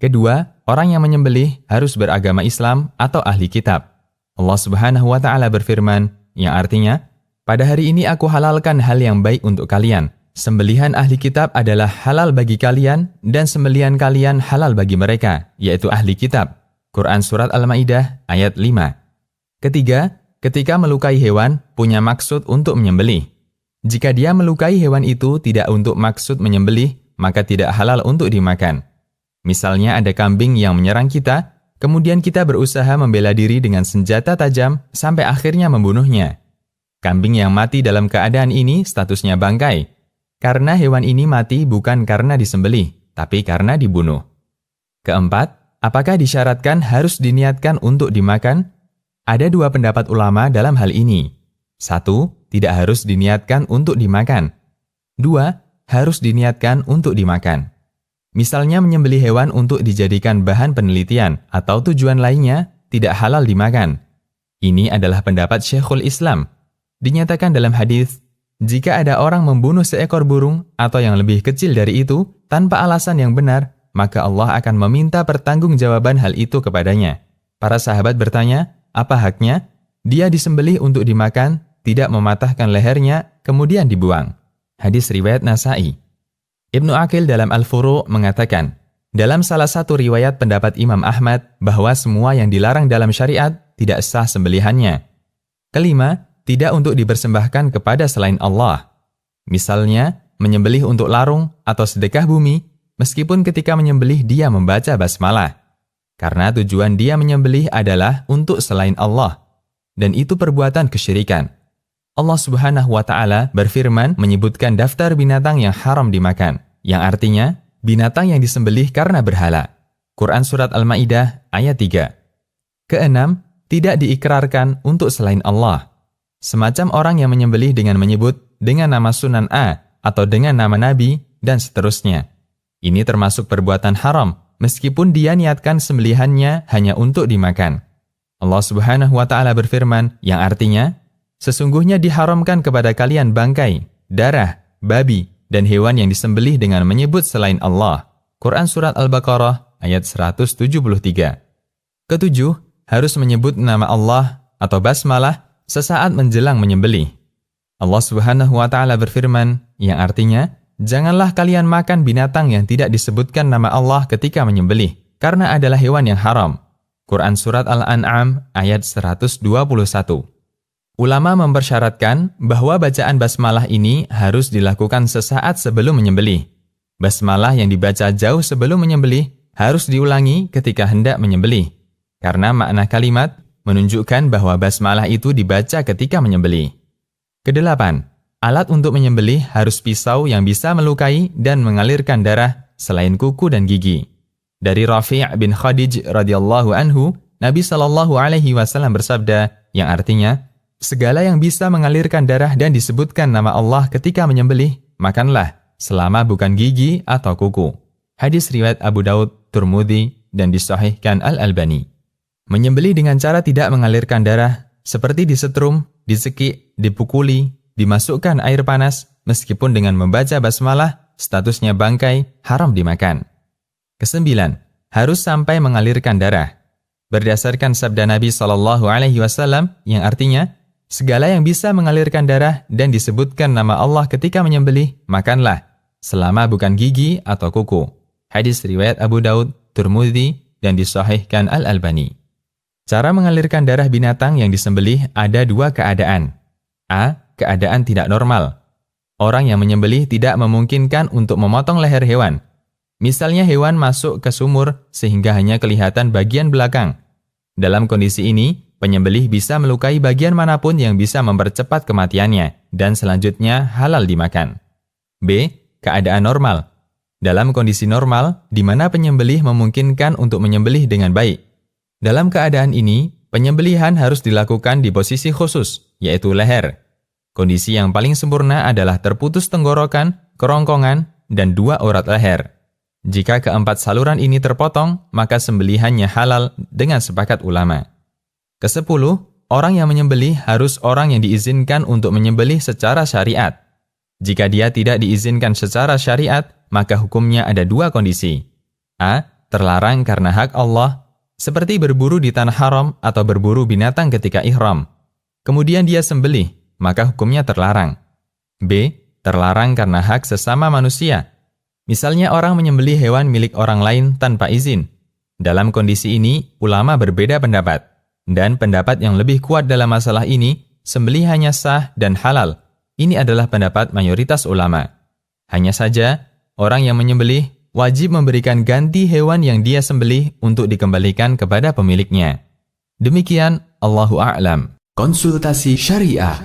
Kedua, orang yang menyembelih harus beragama Islam atau ahli kitab. Allah Subhanahu wa Ta'ala berfirman, yang artinya, pada hari ini aku halalkan hal yang baik untuk kalian. Sembelihan ahli kitab adalah halal bagi kalian dan sembelihan kalian halal bagi mereka, yaitu ahli kitab. Quran Surat Al-Ma'idah ayat 5. Ketiga, ketika melukai hewan punya maksud untuk menyembelih. Jika dia melukai hewan itu tidak untuk maksud menyembelih, maka tidak halal untuk dimakan. Misalnya ada kambing yang menyerang kita, kemudian kita berusaha membela diri dengan senjata tajam sampai akhirnya membunuhnya. Kambing yang mati dalam keadaan ini statusnya bangkai, karena hewan ini mati bukan karena disembelih, tapi karena dibunuh. Keempat, apakah disyaratkan harus diniatkan untuk dimakan? Ada dua pendapat ulama dalam hal ini. 1, tidak harus diniatkan untuk dimakan. 2, harus diniatkan untuk dimakan. Misalnya menyembelih hewan untuk dijadikan bahan penelitian atau tujuan lainnya tidak halal dimakan. Ini adalah pendapat Syekhul Islam. Dinyatakan dalam hadis, jika ada orang membunuh seekor burung atau yang lebih kecil dari itu tanpa alasan yang benar, maka Allah akan meminta pertanggungjawaban hal itu kepadanya. Para sahabat bertanya, apa haknya? Dia disembelih untuk dimakan, tidak mematahkan lehernya, kemudian dibuang. Hadis riwayat Nasa'i. Ibnu Aqil dalam Al-Furu' mengatakan, dalam salah satu riwayat pendapat Imam Ahmad bahwa semua yang dilarang dalam syariat tidak sah sembelihannya. Kelima, tidak untuk dipersembahkan kepada selain Allah. Misalnya, menyembelih untuk larung atau sedekah bumi, meskipun ketika menyembelih dia membaca basmalah. Karena tujuan dia menyembelih adalah untuk selain Allah. Dan itu perbuatan kesyirikan. Allah Subhanahu wa Ta'ala berfirman menyebutkan daftar binatang yang haram dimakan, yang artinya binatang yang disembelih karena berhala. Quran Surat Al-Ma'idah ayat 3. Keenam, tidak diikrarkan untuk selain Allah. Semacam orang yang menyembelih dengan menyebut dengan nama Sunan A atau dengan nama Nabi dan seterusnya. Ini termasuk perbuatan haram, meskipun dia niatkan sembelihannya hanya untuk dimakan. Allah Subhanahu wa Ta'ala berfirman, yang artinya, sesungguhnya diharamkan kepada kalian bangkai, darah, babi, dan hewan yang disembelih dengan menyebut selain Allah. Quran Surat Al-Baqarah ayat 173. Ketujuh, harus menyebut nama Allah atau basmalah sesaat menjelang menyembelih. Allah Subhanahu wa Ta'ala berfirman, yang artinya, janganlah kalian makan binatang yang tidak disebutkan nama Allah ketika menyembelih, karena adalah hewan yang haram. Quran Surat Al-An'am ayat 121. Ulama mempersyaratkan bahwa bacaan basmalah ini harus dilakukan sesaat sebelum menyembelih. Basmalah yang dibaca jauh sebelum menyembelih harus diulangi ketika hendak menyembelih, karena makna kalimat menunjukkan bahwa basmalah itu dibaca ketika menyembelih. Kedelapan, alat untuk menyembelih harus pisau yang bisa melukai dan mengalirkan darah selain kuku dan gigi. Dari Rafi' bin Khadij radhiyallahu anhu, Nabi SAW bersabda, yang artinya, segala yang bisa mengalirkan darah dan disebutkan nama Allah ketika menyembelih, makanlah, selama bukan gigi atau kuku. Hadis riwayat Abu Daud, Tirmidzi, dan disahihkan Al-Albani. Menyembelih dengan cara tidak mengalirkan darah, seperti disetrum, disekik, dipukuli, dimasukkan air panas, meskipun dengan membaca basmalah, statusnya bangkai, haram dimakan. Kesembilan, harus sampai mengalirkan darah. Berdasarkan sabda Nabi SAW yang artinya, segala yang bisa mengalirkan darah dan disebutkan nama Allah ketika menyembelih, makanlah, selama bukan gigi atau kuku. Hadis riwayat Abu Daud, Tirmidzi, dan disahihkan Al-Albani. Cara mengalirkan darah binatang yang disembelih ada dua keadaan. A. Keadaan tidak normal. Orang yang menyembelih tidak memungkinkan untuk memotong leher hewan. Misalnya hewan masuk ke sumur sehingga hanya kelihatan bagian belakang. Dalam kondisi ini, penyembelih bisa melukai bagian manapun yang bisa mempercepat kematiannya dan selanjutnya halal dimakan. B. Keadaan normal. Dalam kondisi normal, di mana penyembelih memungkinkan untuk menyembelih dengan baik. Dalam keadaan ini, penyembelihan harus dilakukan di posisi khusus, yaitu leher. Kondisi yang paling sempurna adalah terputus tenggorokan, kerongkongan, dan dua urat leher. Jika keempat saluran ini terpotong, maka sembelihannya halal dengan sepakat ulama. Kesepuluh, orang yang menyembelih harus orang yang diizinkan untuk menyembelih secara syariat. Jika dia tidak diizinkan secara syariat, maka hukumnya ada dua kondisi. A. terlarang karena hak Allah, seperti berburu di tanah haram atau berburu binatang ketika ihram. Kemudian dia sembelih, maka hukumnya terlarang. B. Terlarang karena hak sesama manusia. Misalnya orang menyembelih hewan milik orang lain tanpa izin. Dalam kondisi ini, ulama berbeda pendapat. Dan pendapat yang lebih kuat dalam masalah ini, sembelihannya sah dan halal. Ini adalah pendapat mayoritas ulama. Hanya saja, orang yang menyembelih wajib memberikan ganti hewan yang dia sembelih untuk dikembalikan kepada pemiliknya. Demikian, Allahu a'lam. Konsultasi Syariah.